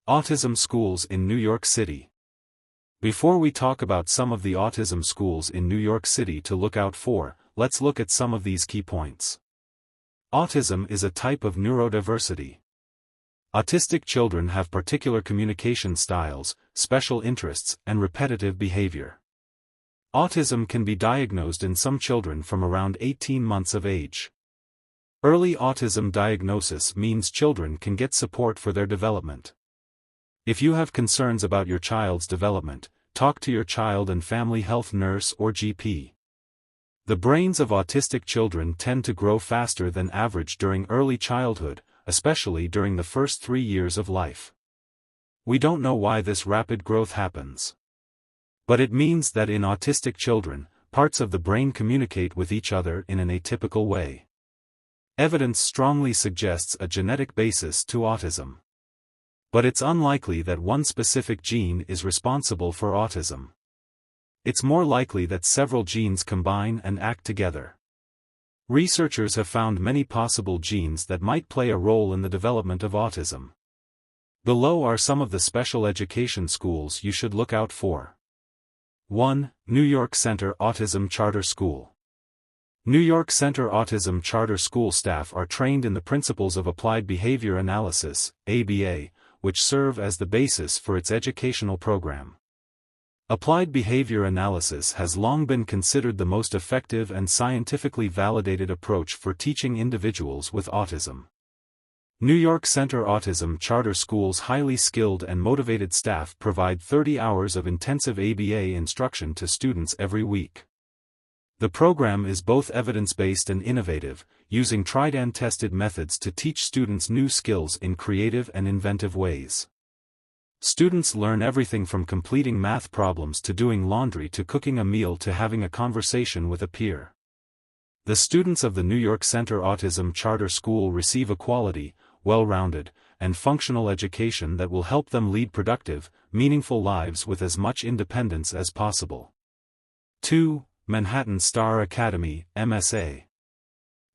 Autism schools in New York City. Before we talk about some of the autism schools in New York City to look out for, let's look at some of these key points. Autism is a type of neurodiversity. Autistic children have particular communication styles, special interests, and repetitive behavior. Autism can be diagnosed in some children from around 18 months of age. Early autism diagnosis means children can get support for their development. If you have concerns about your child's development, talk to your child and family health nurse or GP. The brains of autistic children tend to grow faster than average during early childhood, especially during the first 3 years of life. We don't know why this rapid growth happens. But it means that in autistic children, parts of the brain communicate with each other in an atypical way. Evidence strongly suggests a genetic basis to autism. But it's unlikely that one specific gene is responsible for autism. It's more likely that several genes combine and act together. Researchers have found many possible genes that might play a role in the development of autism. Below are some of the special education schools you should look out for. 1. New York Center Autism Charter School. New York Center Autism Charter School staff are trained in the principles of applied behavior analysis, ABA, which serve as the basis for its educational program. Applied behavior analysis has long been considered the most effective and scientifically validated approach for teaching individuals with autism. New York Center Autism Charter School's highly skilled and motivated staff provide 30 hours of intensive ABA instruction to students every week. The program is both evidence-based and innovative, using tried-and-tested methods to teach students new skills in creative and inventive ways. Students learn everything from completing math problems to doing laundry to cooking a meal to having a conversation with a peer. The students of the New York Center Autism Charter School receive a quality, well-rounded, and functional education that will help them lead productive, meaningful lives with as much independence as possible. 2. Manhattan Star Academy, MSA.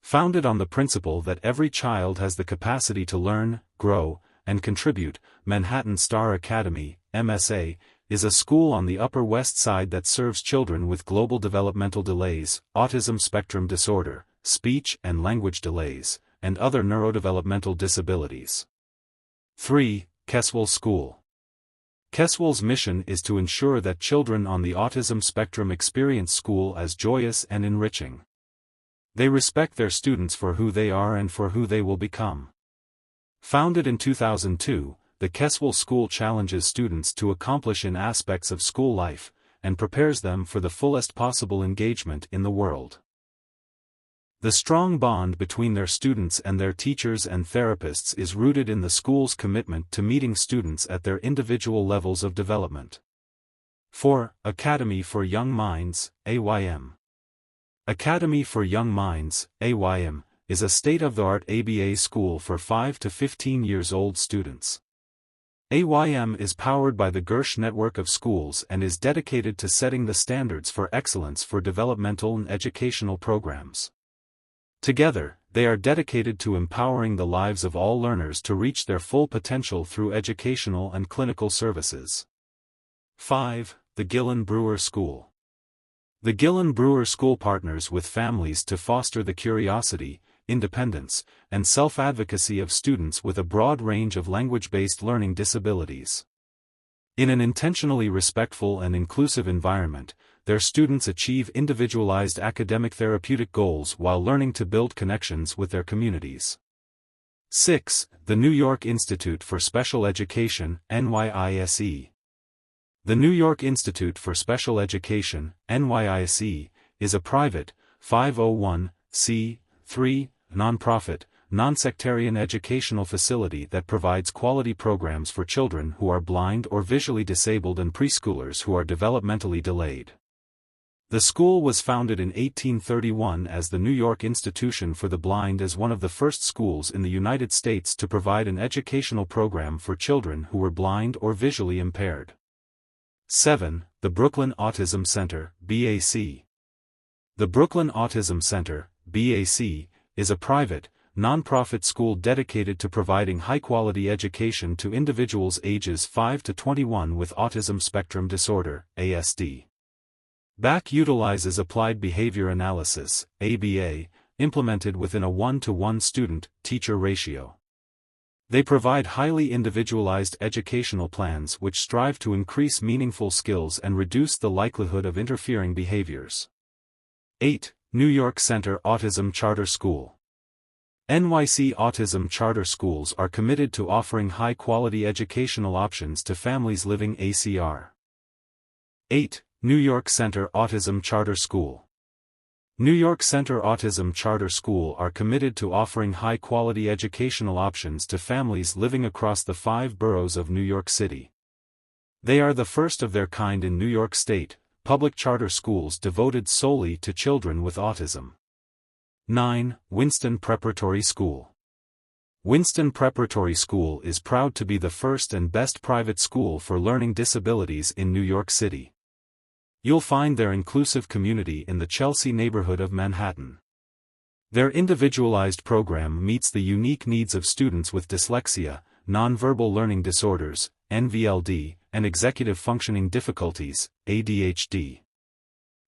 Founded on the principle that every child has the capacity to learn, grow, and contribute, Manhattan Star Academy, MSA, is a school on the Upper West Side that serves children with global developmental delays, autism spectrum disorder, speech and language delays, and other neurodevelopmental disabilities. 3. Keswell School. Keswell's mission is to ensure that children on the autism spectrum experience school as joyous and enriching. They respect their students for who they are and for who they will become. Founded in 2002, the Keswell School challenges students to accomplish in aspects of school life, and prepares them for the fullest possible engagement in the world. The strong bond between their students and their teachers and therapists is rooted in the school's commitment to meeting students at their individual levels of development. 4. Academy for Young Minds, AYM. Academy for Young Minds, AYM, is a state-of-the-art ABA school for 5 to 15 years old students. AYM is powered by the Gersh network of schools and is dedicated to setting the standards for excellence for developmental and educational programs. Together, they are dedicated to empowering the lives of all learners to reach their full potential through educational and clinical services. 5. The Gillen Brewer School. The Gillen Brewer School partners with families to foster the curiosity, independence, and self-advocacy of students with a broad range of language-based learning disabilities. In an intentionally respectful and inclusive environment, their students achieve individualized academic therapeutic goals while learning to build connections with their communities. 6. The New York Institute for Special Education, NYISE. The New York Institute for Special Education, NYISE, is a private, 501(c)(3), nonprofit, non-sectarian educational facility that provides quality programs for children who are blind or visually disabled and preschoolers who are developmentally delayed. The school was founded in 1831 as the New York Institution for the Blind as one of the first schools in the United States to provide an educational program for children who were blind or visually impaired. 7. The Brooklyn Autism Center, BAC. The Brooklyn Autism Center, BAC, is a private, non-profit school dedicated to providing high-quality education to individuals ages 5 to 21 with autism spectrum disorder, ASD. BAC utilizes applied behavior analysis, ABA, implemented within a 1-to-1 student-teacher ratio. They provide highly individualized educational plans which strive to increase meaningful skills and reduce the likelihood of interfering behaviors. 8. New York Center Autism Charter School. NYC Autism Charter Schools are committed to offering high-quality educational options to families living ACR. 8. New York Center Autism Charter School. New York Center Autism Charter School are committed to offering high-quality educational options to families living across the 5 boroughs of New York City. They are the first of their kind in New York State, public charter schools devoted solely to children with autism. 9. Winston Preparatory School. Winston Preparatory School is proud to be the first and best private school for learning disabilities in New York City. You'll find their inclusive community in the Chelsea neighborhood of Manhattan. Their individualized program meets the unique needs of students with dyslexia, nonverbal learning disorders, NVLD, and executive functioning difficulties, ADHD.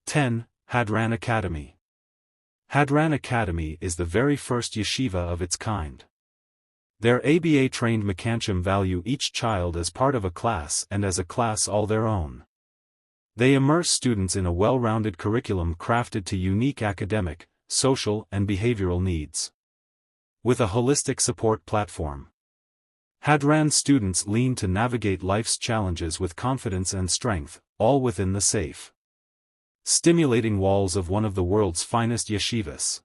10. Hadran Academy. Hadran Academy is the very first yeshiva of its kind. Their ABA-trained Mekanchim value each child as part of a class and as a class all their own. They immerse students in a well-rounded curriculum crafted to unique academic, social, and behavioral needs. With a holistic support platform, Hadran students lean to navigate life's challenges with confidence and strength, all within the safe, stimulating walls of one of the world's finest yeshivas.